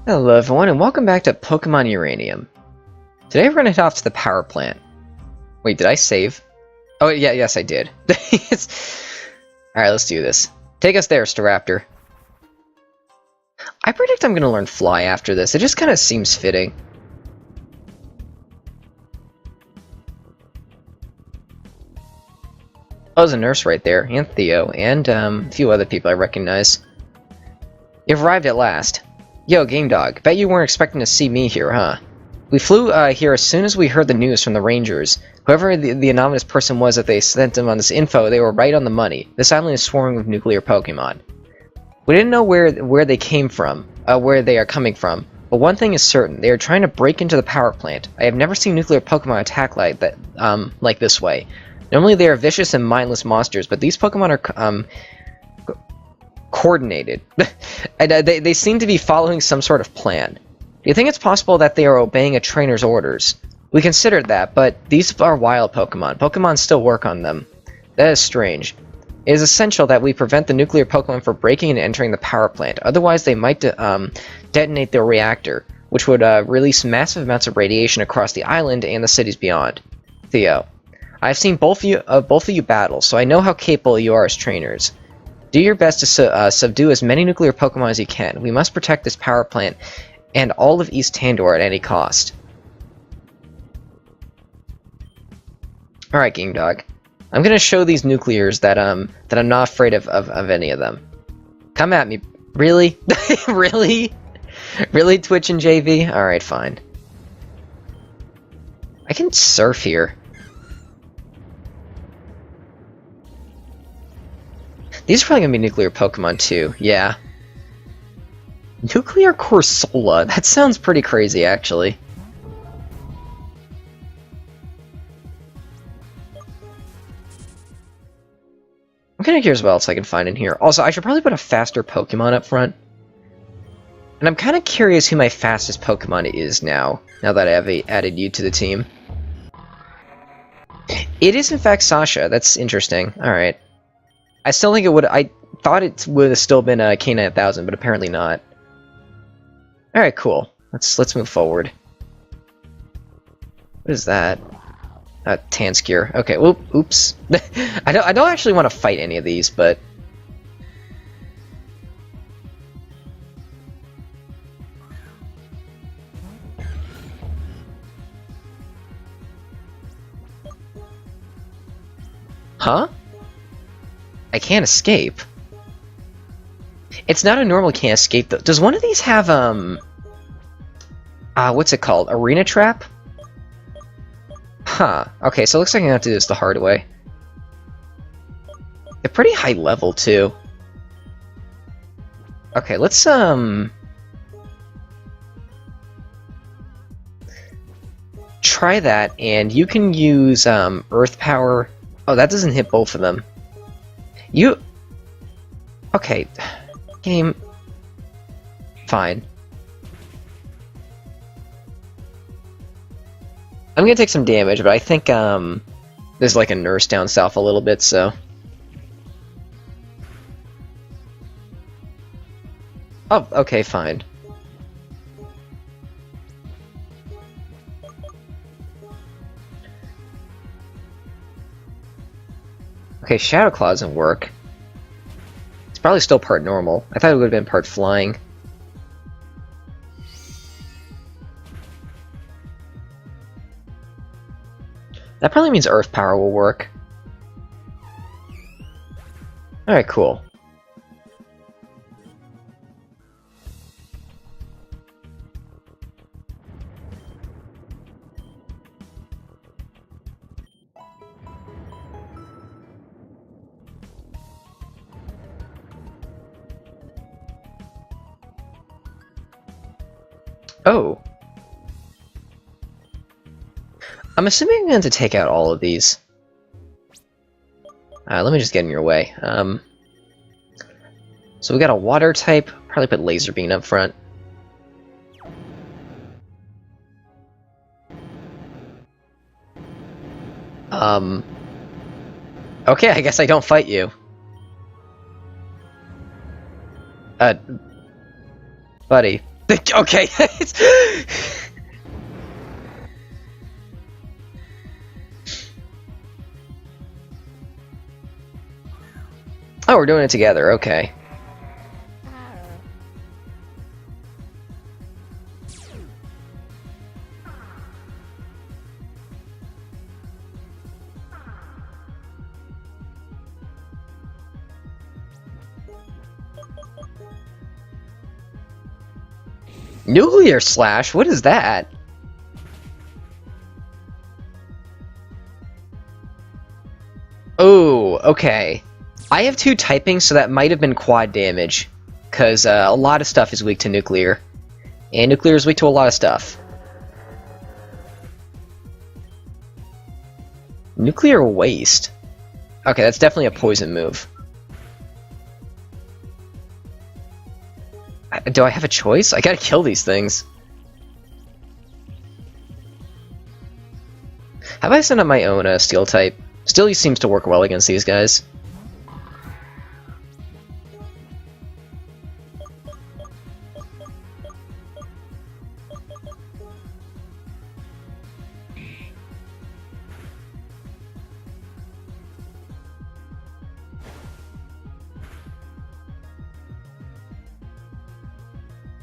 Hello everyone, and welcome back to Pokemon Uranium. Today we're gonna head off to the power plant. Wait, did I save? Oh yeah, yes I did. Alright, let's do this. Take us there, Staraptor. I predict I'm gonna learn Fly after this. It just kinda seems fitting. Oh, there's a nurse right there, and Theo, and a few other people I recognize. You've arrived at last. Yo, Game Dog, bet you weren't expecting to see me here, huh? We flew here as soon as we heard the news from the Rangers. Whoever the anonymous person was that they sent them on this info, they were right on the money. This island is swarming with nuclear Pokemon. We didn't know where they came from, where they are coming from, but one thing is certain, they are trying to break into the power plant. I have never seen nuclear Pokemon attack like that, like this way. Normally they are vicious and mindless monsters, but these Pokemon are, coordinated. And they seem to be following some sort of plan. Do you think it's possible that they are obeying a trainer's orders? We considered that, but these are wild Pokemon. Pokemon still work on them. That is strange. It is essential that we prevent the nuclear Pokemon from breaking and entering the power plant, otherwise they might detonate their reactor, which would release massive amounts of radiation across the island and the cities beyond. Theo, I've seen both of you battle, so I know how capable you are as trainers. Do your best to subdue as many nuclear Pokemon as you can. We must protect this power plant and all of East Tandor at any cost. Alright, Game Dog. I'm gonna show these nuclears that I'm not afraid of any of them. Come at me. Really? Really? Really, Twitch and JV? Alright, fine. I can surf here. These are probably gonna be nuclear Pokemon too, yeah. Nuclear Corsola, that sounds pretty crazy actually. I'm kinda curious what else I can find in here. Also, I should probably put a faster Pokemon up front. And I'm kinda curious who my fastest Pokemon is now that I have added you to the team. It is in fact Sasha, that's interesting. Alright. I still think it would. I thought it would have still been a K9000, but apparently not. All right, cool. Let's move forward. What is that? Tanskier. Okay. Oops. I don't actually want to fight any of these, but. Huh? I can't escape. It's not a normal can't escape though. Does one of these have what's it called? Arena trap? Huh. Okay, so it looks like I'm gonna have to do this the hard way. They're pretty high level too. Okay, let's try that, and you can use Earth Power. Oh, that doesn't hit both of them. Okay. Game. Fine. I'm gonna take some damage, but I think, there's like a nurse down south a little bit, so. Oh, okay, fine. Okay, Shadow Claw doesn't work. It's probably still part normal. I thought it would have been part flying. That probably means Earth Power will work. Alright, cool. Oh. I'm assuming I'm going to take out all of these. Let me just get in your way. So we got a water type. Probably put Laser Beam up front. Okay, I guess I don't fight you. Buddy. Okay. Oh, we're doing it together. Okay. Nuclear slash? What is that? Oh, okay. I have 2 typing, so that might have been quad damage. Because a lot of stuff is weak to nuclear. And nuclear is weak to a lot of stuff. Nuclear waste. Okay, that's definitely a poison move. Do I have a choice? I gotta kill these things. How about I send up my own steel type? Steel seems to work well against these guys.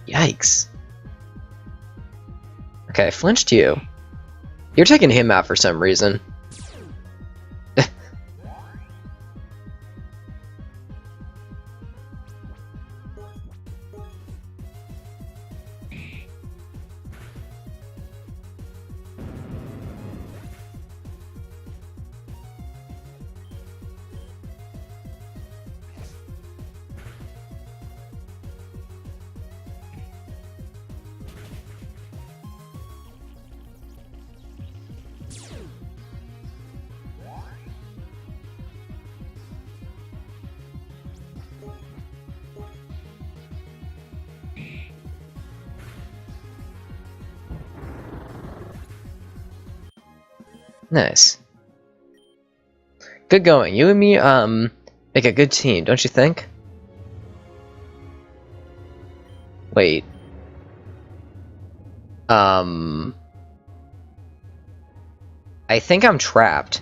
Yikes. Okay, I flinched you. You're taking him out for some reason. Nice. Good going. You and me, make a good team, don't you think? Wait. I think I'm trapped.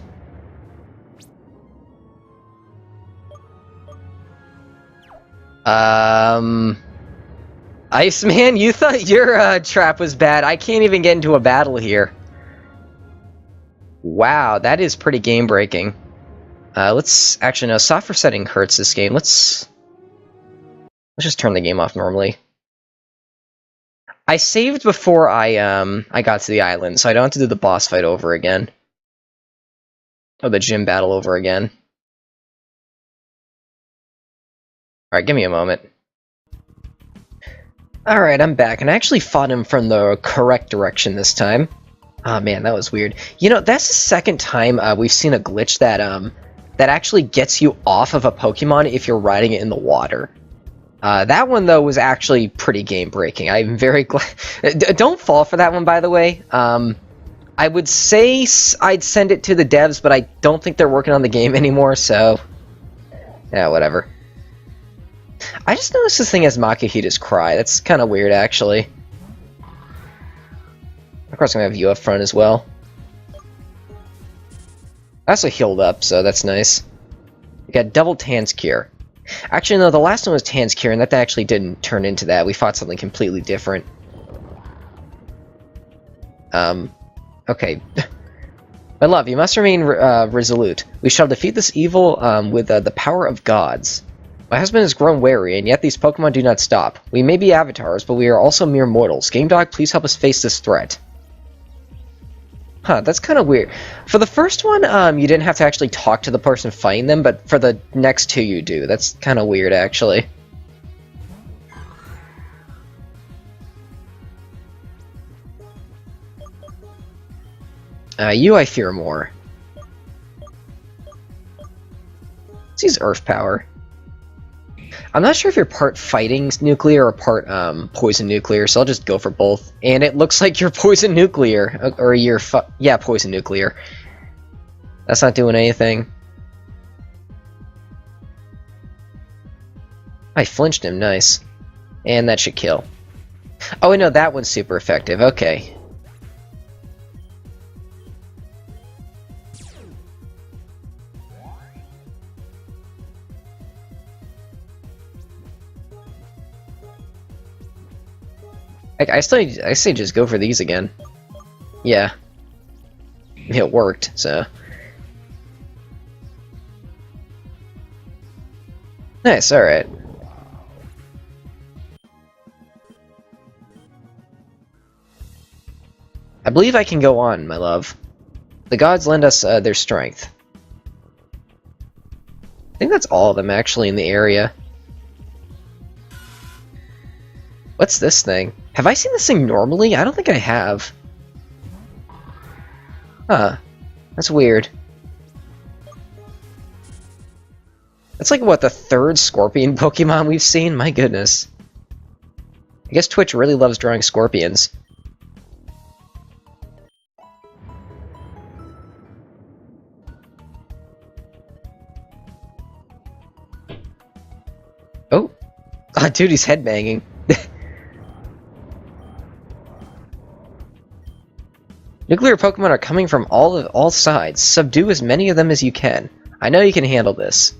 Iceman, you thought your, trap was bad. I can't even get into a battle here. Wow, that is pretty game-breaking. Let's... Actually, no, software setting hurts this game. Let's just turn the game off normally. I saved before I got to the island, so I don't have to do the boss fight over again. Or the gym battle over again. Alright, give me a moment. Alright, I'm back, and I actually fought him from the correct direction this time. Oh man, that was weird. You know, that's the second time we've seen a glitch that that actually gets you off of a Pokemon if you're riding it in the water. That one, though, was actually pretty game-breaking. I'm very glad... Don't fall for that one, by the way. I would say I'd send it to the devs, but I don't think they're working on the game anymore, so... Yeah, whatever. I just noticed this thing has Makihita's Cry. That's kind of weird, actually. Of course, I'm going to have you up front as well. I also healed up, so that's nice. We got double Tan's Cure. Actually, no, the last one was Tan's Cure, and that actually didn't turn into that. We fought something completely different. Okay. My love, you must remain resolute. We shall defeat this evil with the power of gods. My husband has grown wary, and yet these Pokemon do not stop. We may be avatars, but we are also mere mortals. Game Dog, please help us face this threat. Huh, that's kind of weird. For the first one, you didn't have to actually talk to the person fighting them, but for the next two you do. That's kind of weird, actually. You I fear more. Let's use Earth Power. I'm not sure if you're part fighting nuclear or part poison nuclear, so I'll just go for both. And it looks like you're poison nuclear, or you're yeah, poison nuclear. That's not doing anything. I flinched him, nice. And that should kill. Oh, I know that one's super effective. Okay. I say just go for these again. Yeah. It worked, so. Nice, alright. I believe I can go on, my love. The gods lend us their strength. I think that's all of them, actually, in the area. What's this thing? Have I seen this thing normally? I don't think I have. Huh. That's weird. That's like, what, the third scorpion Pokemon we've seen? My goodness. I guess Twitch really loves drawing scorpions. Oh. Oh, dude, he's headbanging. Nuclear Pokemon are coming from all sides. Subdue as many of them as you can. I know you can handle this.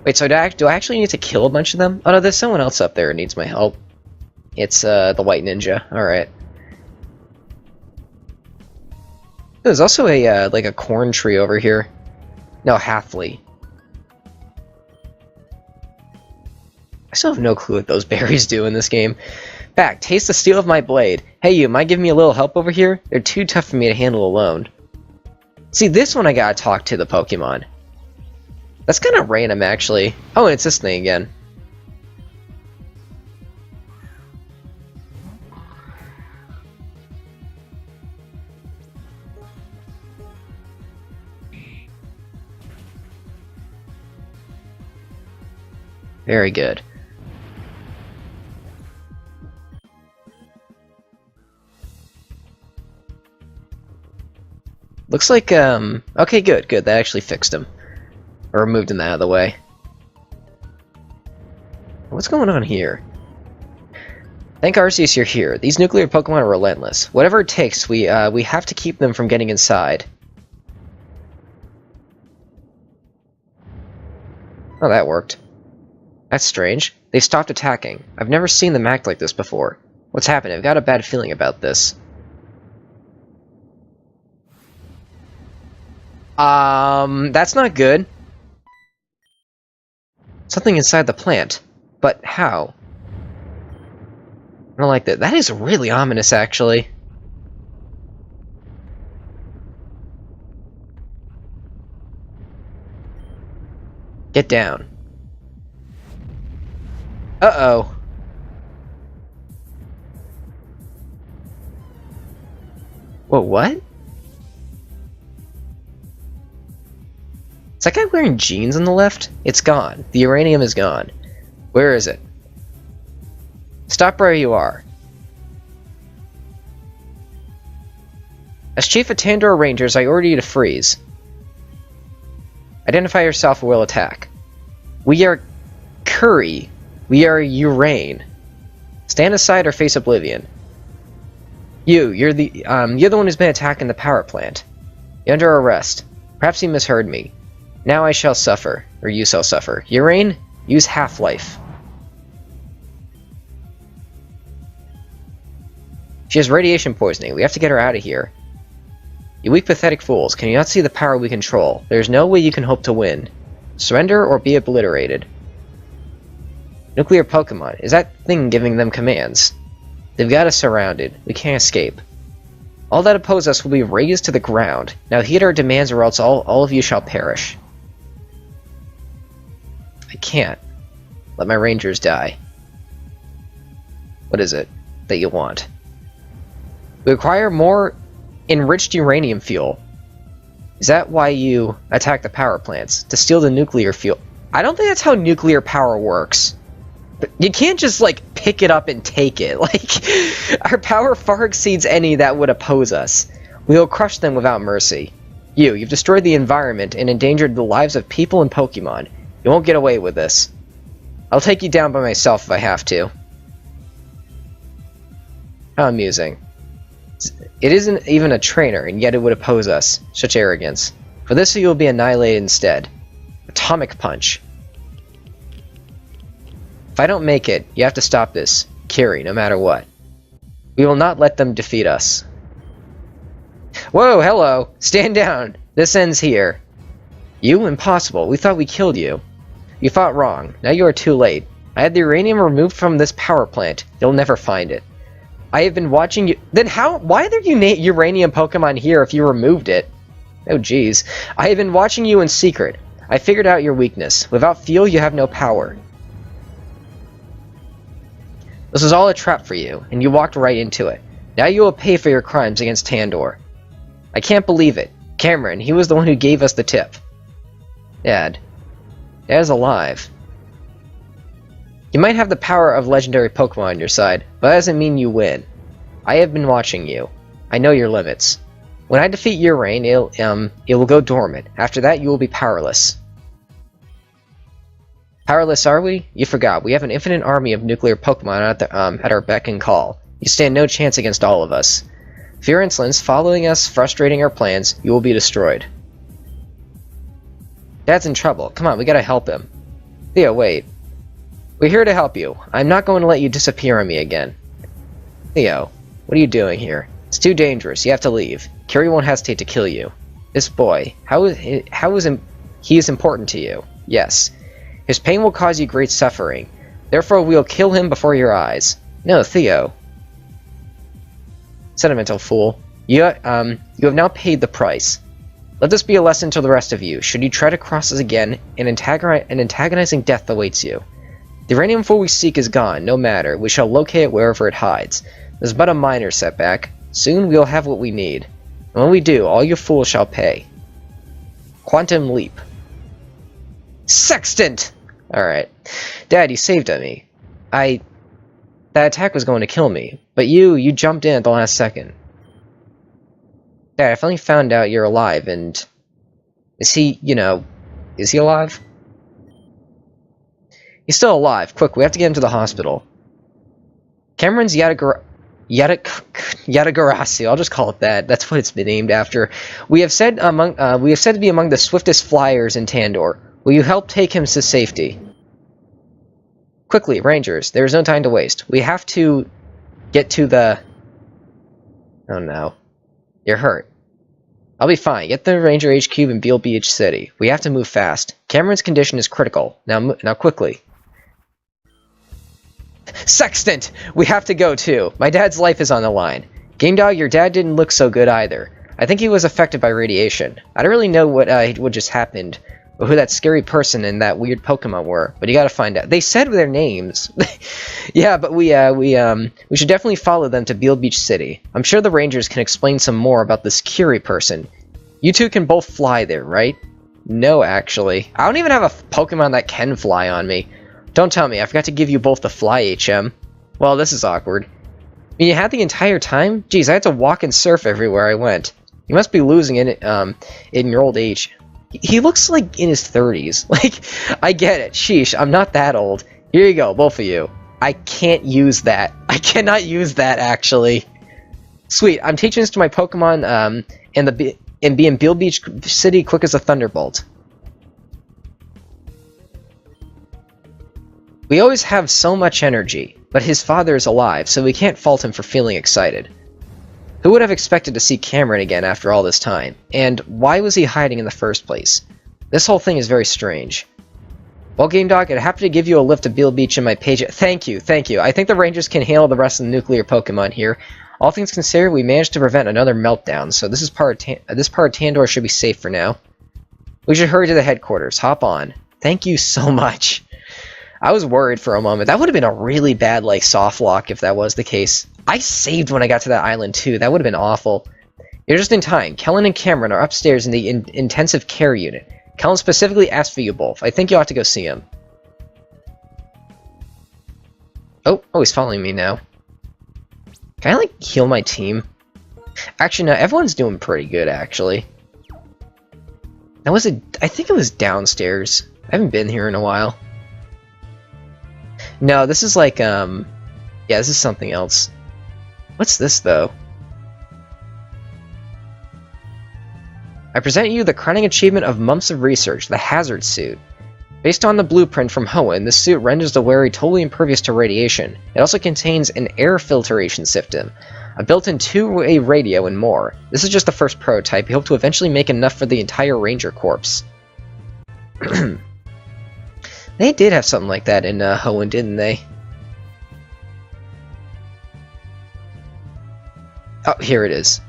Wait, so do I actually need to kill a bunch of them? Oh no, there's someone else up there who needs my help. It's the White Ninja. Alright. There's also a like a corn tree over here. No, Halfley. I still have no clue what those berries do in this game. Back, taste the steel of my blade. Hey you, mind giving me a little help over here? They're too tough for me to handle alone. See, this one I gotta talk to the Pokemon. That's kind of random, actually. Oh, and it's this thing again. Very good. Looks like, okay, good, good. That actually fixed him. Or moved him out of the way. What's going on here? Thank Arceus you're here. These nuclear Pokemon are relentless. Whatever it takes, we have to keep them from getting inside. Oh, that worked. That's strange. They stopped attacking. I've never seen them act like this before. What's happened? I've got a bad feeling about this. That's not good. Something inside the plant. But how? I don't like that. That is really ominous, actually. Get down. Uh-oh. Whoa, what? Is that guy wearing jeans on the left? It's gone. The uranium is gone. Where is it? Stop where you are. As Chief of Tandor Rangers, I order you to freeze. Identify yourself or we'll attack. We are Curry. We are Urane. Stand aside or face oblivion. You're the one who's been attacking the power plant. You're under arrest. Perhaps you misheard me. Now I shall suffer, or you shall suffer. Urane, use Half-Life. She has radiation poisoning. We have to get her out of here. You weak, pathetic fools. Can you not see the power we control? There is no way you can hope to win. Surrender or be obliterated. Nuclear Pokemon. Is that thing giving them commands? They've got us surrounded. We can't escape. All that oppose us will be razed to the ground. Now heed our demands or else all of you shall perish. I can't. Let my rangers die. What is it that you want? We require more enriched uranium fuel. Is that why you attack the power plants? To steal the nuclear fuel? I don't think that's how nuclear power works. But you can't just, like, pick it up and take it. Like, our power far exceeds any that would oppose us. We will crush them without mercy. You've destroyed the environment and endangered the lives of people and Pokemon. You won't get away with this. I'll take you down by myself if I have to. How amusing. It isn't even a trainer, and yet it would oppose us. Such arrogance. For this you will be annihilated instead. Atomic punch. If I don't make it, you have to stop this. Kiri, no matter what. We will not let them defeat us. Whoa, hello! Stand down! This ends here. You? Impossible. We thought we killed you. You thought wrong. Now you are too late. I had the uranium removed from this power plant. You'll never find it. I have been watching you— Then how— why are there uranium Pokemon here if you removed it? Oh jeez. I have been watching you in secret. I figured out your weakness. Without fuel, you have no power. This was all a trap for you, and you walked right into it. Now you will pay for your crimes against Tandor. I can't believe it. Cameron, he was the one who gave us the tip. Dad. Dad's alive. You might have the power of legendary Pokemon on your side, but that doesn't mean you win. I have been watching you. I know your limits. When I defeat Urain, it will go dormant. After that, you will be powerless. Powerless, are we? You forgot. We have an infinite army of nuclear Pokemon at our beck and call. You stand no chance against all of us. If your insolence, following us, frustrating our plans, you will be destroyed. Dad's in trouble. Come on, we gotta help him. Theo, wait. We're here to help you. I'm not going to let you disappear on me again. Theo, what are you doing here? It's too dangerous. You have to leave. Kiri won't hesitate to kill you. This boy, he is important to you. Yes. His pain will cause you great suffering. Therefore, we'll kill him before your eyes. No, Theo. Sentimental fool. You have now paid the price. Let this be a lesson to the rest of you. Should you try to cross us again, an antagonizing death awaits you. The uranium fool we seek is gone, no matter. We shall locate it wherever it hides. This is but a minor setback. Soon we'll have what we need. And when we do, all you fools shall pay. Quantum leap. Sextant! Alright. Dad, you saved me. That attack was going to kill me. But you jumped in at the last second. Dad, I finally found out you're alive, and... Is he alive? He's still alive. Quick, we have to get him to the hospital. Cameron's Yatagarasi. I'll just call it that. That's what it's been named after. We have said to be among the swiftest flyers in Tandor. Will you help take him to safety? Quickly, Rangers. There is no time to waste. We have to get to the... Oh no. You're hurt. I'll be fine. Get the Ranger HQ in Beale Beach City. We have to move fast. Cameron's condition is critical. Now quickly. Sextant! We have to go, too. My dad's life is on the line. Game Dog, your dad didn't look so good either. I think he was affected by radiation. I don't really know what just happened, or who that scary person and that weird Pokemon were, but you gotta find out. They said their names. Yeah, but we should definitely follow them to Beale Beach City. I'm sure the Rangers can explain some more about this Kiri person. You two can both fly there, right? No, actually. I don't even have a Pokemon that can fly on me. Don't tell me, I forgot to give you both the Fly HM. Well, this is awkward. I mean, you had the entire time? Jeez, I had to walk and surf everywhere I went. You must be losing it in your old age. He looks like in his 30s. Like, I get it. Sheesh, I'm not that old. Here you go, both of you. I can't use that. I cannot use that, actually. Sweet, I'm teaching this to my Pokemon and be in Beale Beach City quick as a thunderbolt. We always have so much energy, but his father is alive, so we can't fault him for feeling excited. Who would have expected to see Cameron again after all this time? And why was he hiding in the first place? This whole thing is very strange. Well, Game Dog, I'd happy to give you a lift to Beale Beach in my page. Thank you, thank you. I think the Rangers can handle the rest of the nuclear Pokemon here. All things considered, we managed to prevent another meltdown, so this part of Tandor should be safe for now. We should hurry to the headquarters. Hop on. Thank you so much. I was worried for a moment. That would have been a really bad, like, soft lock if that was the case. I saved when I got to that island, too. That would have been awful. You're just in time. Kellen and Cameron are upstairs in the intensive care unit. Kellen specifically asked for you both. I think you ought to go see him. Oh, he's following me now. Can I, like, heal my team? Actually, no, everyone's doing pretty good, actually. I think it was downstairs. I haven't been here in a while. No, this is like, yeah, this is something else. What's this, though? I present you the crowning achievement of months of research, the Hazard Suit. Based on the blueprint from Hoenn, this suit renders the wearer totally impervious to radiation. It also contains an air filtration system, a built-in two-way radio, and more. This is just the first prototype. We hope to eventually make enough for the entire Ranger Corps. They did have something like that in Hoenn, didn't they? Oh, here it is.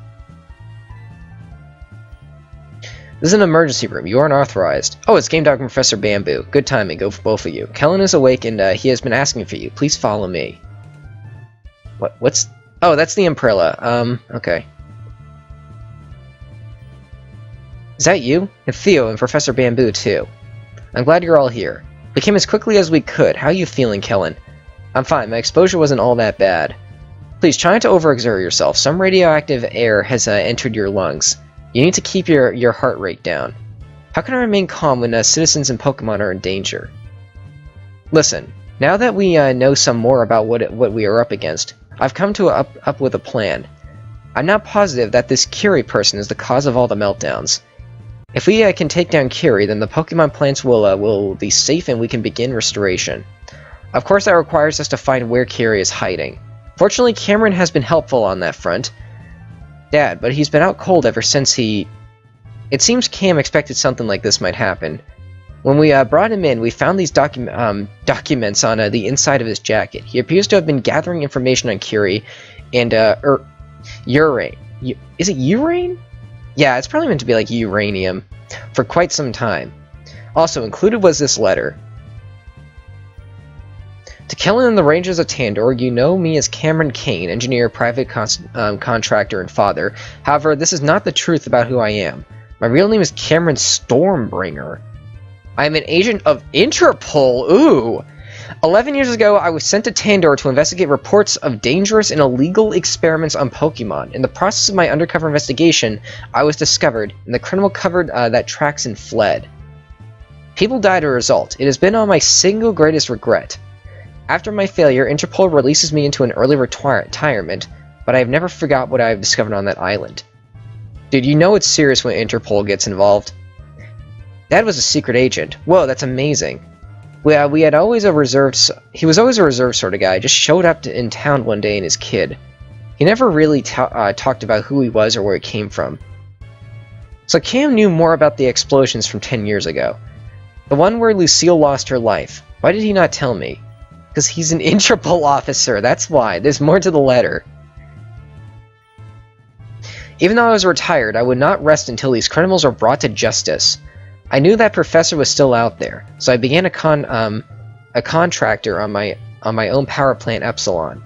This is an emergency room. You aren't authorized. Oh, it's Game Dog and Professor Bamboo. Good timing. Go for both of you. Kellen is awake and he has been asking for you. Please follow me. What's... Oh, that's the Umbrella. Okay. Is that you? And Theo and Professor Bamboo, too. I'm glad you're all here. We came as quickly as we could. How are you feeling, Kellen? I'm fine. My exposure wasn't all that bad. Please, try not to overexert yourself. Some radioactive air has entered your lungs. You need to keep your heart rate down. How can I remain calm when citizens and Pokemon are in danger? Listen, now that we know some more about what we are up against, I've come to up with a plan. I'm not positive that this Curie person is the cause of all the meltdowns. If we can take down Curie, then the Pokemon plants will be safe and we can begin restoration. Of course, that requires us to find where Curie is hiding. Fortunately, Cameron has been helpful on that front. Dad, but he's been out cold ever since he... It seems Cam expected something like this might happen. When we brought him in, we found these documents on the inside of his jacket. He appears to have been gathering information on Curie and, Urane. Is it Urane? Yeah, it's probably meant to be like uranium. For quite some time. Also, included was this letter. To Kellen and the Rangers of Tandor, you know me as Cameron Kane, engineer, private contractor, and father. However, this is not the truth about who I am. My real name is Cameron Stormbringer. I am an agent of Interpol. Ooh! 11 years ago, I was sent to Tandor to investigate reports of dangerous and illegal experiments on Pokemon. In the process of my undercover investigation, I was discovered, and the criminal covered that tracks and fled. People died as a result. It has been on my single greatest regret. After my failure, Interpol releases me into an early retirement, but I have never forgot what I have discovered on that island. Dude, you know it's serious when Interpol gets involved. Dad was a secret agent. Whoa, that's amazing. We had always a reserved... He was always a reserved sort of guy, just showed up in town one day and his kid. He never really talked about who he was or where he came from. So Cam knew more about the explosions from 10 years ago. The one where Lucille lost her life. Why did he not tell me? Because he's an Interpol officer, that's why. There's more to the letter. Even though I was retired, I would not rest until these criminals are brought to justice. I knew that Professor was still out there, so I began a contractor on my own power plant Epsilon.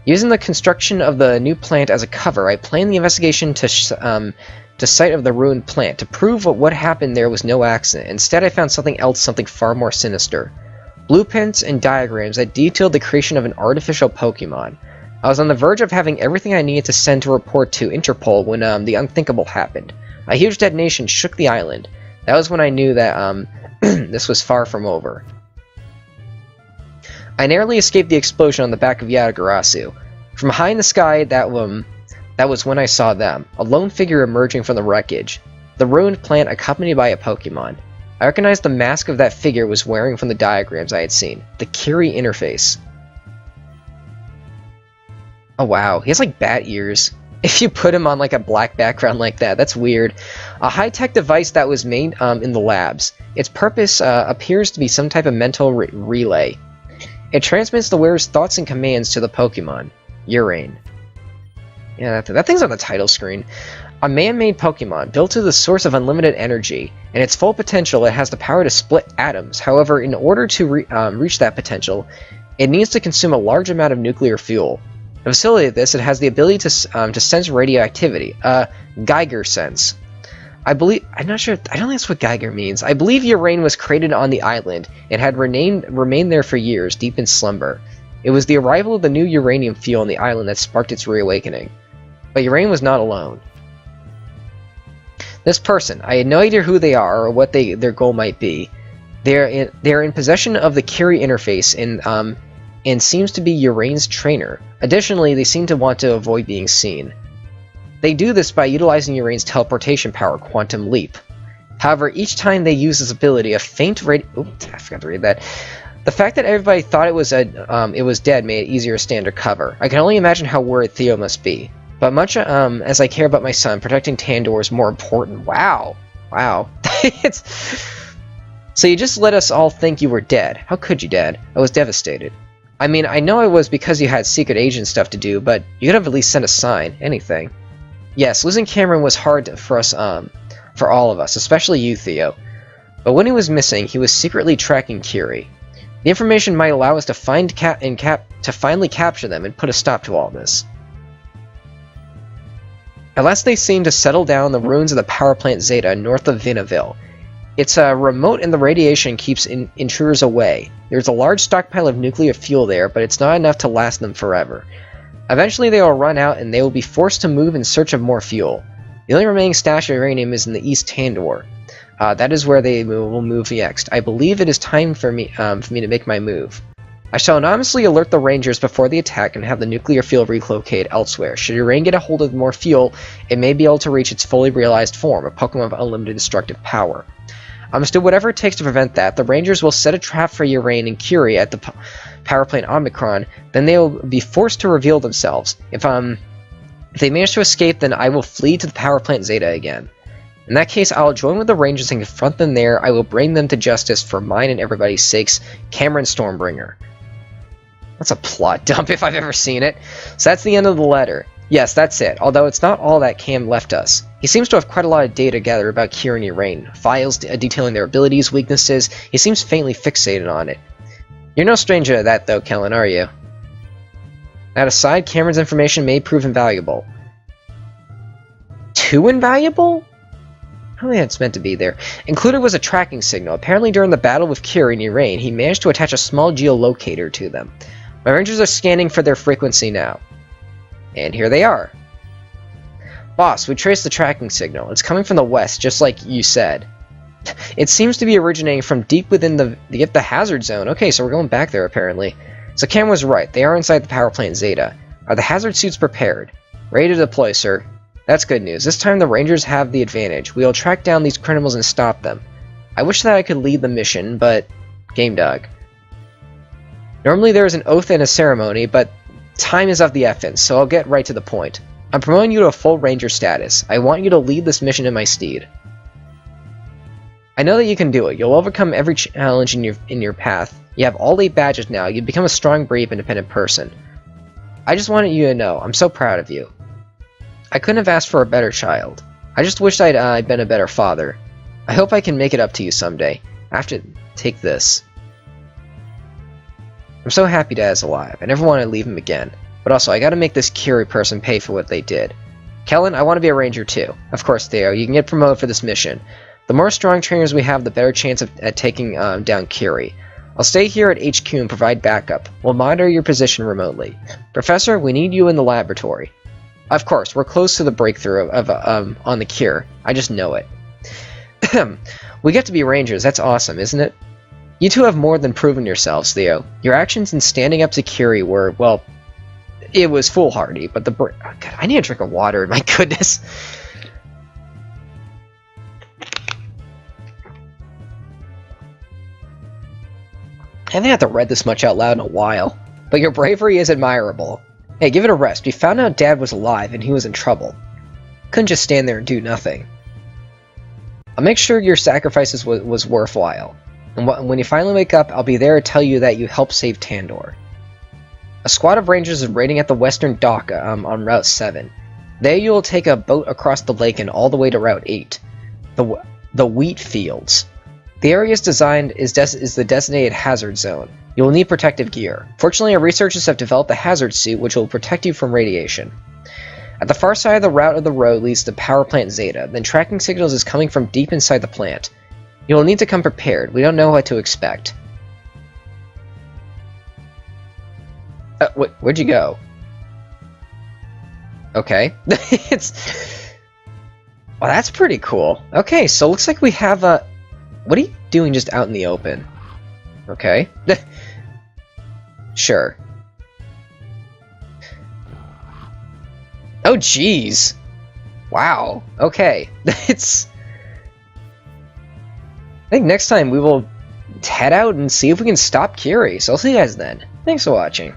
Using the construction of the new plant as a cover, I planned the investigation to site of the ruined plant. To prove what happened there was no accident. Instead, I found something else, something far more sinister. Blueprints and diagrams that detailed the creation of an artificial Pokemon. I was on the verge of having everything I needed to send to report to Interpol when the unthinkable happened. A huge detonation shook the island. That was when I knew that this was far from over. I narrowly escaped the explosion on the back of Yatagarasu. From high in the sky, that was when I saw them, a lone figure emerging from the wreckage. The ruined plant accompanied by a Pokemon. I recognized the mask of that figure was wearing from the diagrams I had seen. The Curie interface. Oh wow, he has like bat ears. If you put him on like a black background like that, that's weird. A high-tech device that was made in the labs. Its purpose appears to be some type of mental relay. It transmits the wearer's thoughts and commands to the Pokemon. Urane. Yeah, that thing's on the title screen. A man-made Pokemon, built to the source of unlimited energy. In its full potential, it has the power to split atoms. However, in order to reach that potential, it needs to consume a large amount of nuclear fuel. To facilitate this, it has the ability to sense radioactivity. Geiger sense. I'm not sure, I don't think that's what Geiger means. I believe Urane was created on the island and had remained there for years, deep in slumber. It was the arrival of the new uranium fuel on the island that sparked its reawakening. But Urane was not alone. This person, I had no idea who they are or what their goal might be. They're in possession of the Curie interface and seems to be Uranium's trainer. Additionally, they seem to want to avoid being seen. They do this by utilizing Uranium's teleportation power, Quantum Leap. However, each time they use this ability, a faint oops, I forgot to read that. The fact that everybody thought it was dead made it easier to stay under cover. I can only imagine how worried Theo must be. But much as I care about my son, protecting Tandor is more important. Wow. Wow. So you just let us all think you were dead. How could you, Dad? I was devastated. I mean, I know it was because you had secret agent stuff to do, but you could have at least sent a sign. Anything. Yes, losing Cameron was hard for us, for all of us, especially you, Theo. But when he was missing, he was secretly tracking Curie. The information might allow us to finally capture them and put a stop to all this. At last they seem to settle down the ruins of the power plant Zeta north of Vinaville. It's remote and the radiation keeps intruders away. There's a large stockpile of nuclear fuel there, but it's not enough to last them forever. Eventually they will run out and they will be forced to move in search of more fuel. The only remaining stash of uranium is in the East Tandor. That is where they will move next. I believe it is time for me to make my move. I shall anonymously alert the Rangers before the attack and have the nuclear field relocate elsewhere. Should Uranium get a hold of more fuel, it may be able to reach its fully realized form, a Pokemon of unlimited destructive power. I must do whatever it takes to prevent that. The Rangers will set a trap for Uranium and Curie at the power plant Omicron, then they will be forced to reveal themselves. If they manage to escape, then I will flee to the power plant Zeta again. In that case, I'll join with the Rangers and confront them there. I will bring them to justice for mine and everybody's sakes. Cameron Stormbringer. That's a plot dump if I've ever seen it. So that's the end of the letter. Yes, that's it, although it's not all that Cam left us. He seems to have quite a lot of data gathered about Curie and Uranium. Files detailing their abilities, weaknesses. He seems faintly fixated on it. You're no stranger to that though, Kellen, are you? That aside, Cameron's information may prove invaluable. Too invaluable? I don't think it's meant to be there. Included was a tracking signal. Apparently during the battle with Curie and Uranium, he managed to attach a small geolocator to them. My Rangers are scanning for their frequency now. And here they are. Boss, we traced the tracking signal. It's coming from the west, just like you said. It seems to be originating from deep within the hazard zone. Okay, so we're going back there, apparently. So Cam was right. They are inside the power plant Zeta. Are the hazard suits prepared? Ready to deploy, sir. That's good news. This time the Rangers have the advantage. We will track down these criminals and stop them. I wish that I could lead the mission, but... Game dog. Normally there is an oath and a ceremony, but time is of the essence, so I'll get right to the point. I'm promoting you to a full Ranger status. I want you to lead this mission in my stead. I know that you can do it. You'll overcome every challenge in your path. You have all 8 badges now. You've become a strong, brave, independent person. I just wanted you to know, I'm so proud of you. I couldn't have asked for a better child. I just wished I'd been a better father. I hope I can make it up to you someday. I have to take this. I'm so happy Dad's alive. I never want to leave him again. But also, I gotta make this Curie person pay for what they did. Kellen, I want to be a Ranger too. Of course, Theo, you can get promoted for this mission. The more strong trainers we have, the better chance at taking down Curie. I'll stay here at HQ and provide backup. We'll monitor your position remotely. Professor, we need you in the laboratory. Of course, we're close to the breakthrough on the cure. I just know it. We get to be Rangers. That's awesome, isn't it? You two have more than proven yourselves, Theo. Your actions in standing up to Curie were, well, it was foolhardy, but oh, God, I need a drink of water, my goodness. I haven't had to read this much out loud in a while, but your bravery is admirable. Hey, give it a rest. We found out Dad was alive and he was in trouble. Couldn't just stand there and do nothing. I'll make sure your sacrifices was worthwhile. And when you finally wake up, I'll be there to tell you that you helped save Tandor. A squad of Rangers is raiding at the western dock on Route 7. There you will take a boat across the lake and all the way to Route 8. The wheat fields. The area is the designated hazard zone. You will need protective gear. Fortunately, our researchers have developed a hazard suit which will protect you from radiation. At the far side of the route of the road leads to power plant Zeta, then tracking signals is coming from deep inside the plant. You will need to come prepared. We don't know what to expect. Where'd you go? Okay. Well, that's pretty cool. Okay, so looks like we have a... What are you doing just out in the open? Okay. Sure. Oh, jeez. Wow. Okay. It's... I think next time we will head out and see if we can stop Kiri. So I'll see you guys then. Thanks for watching.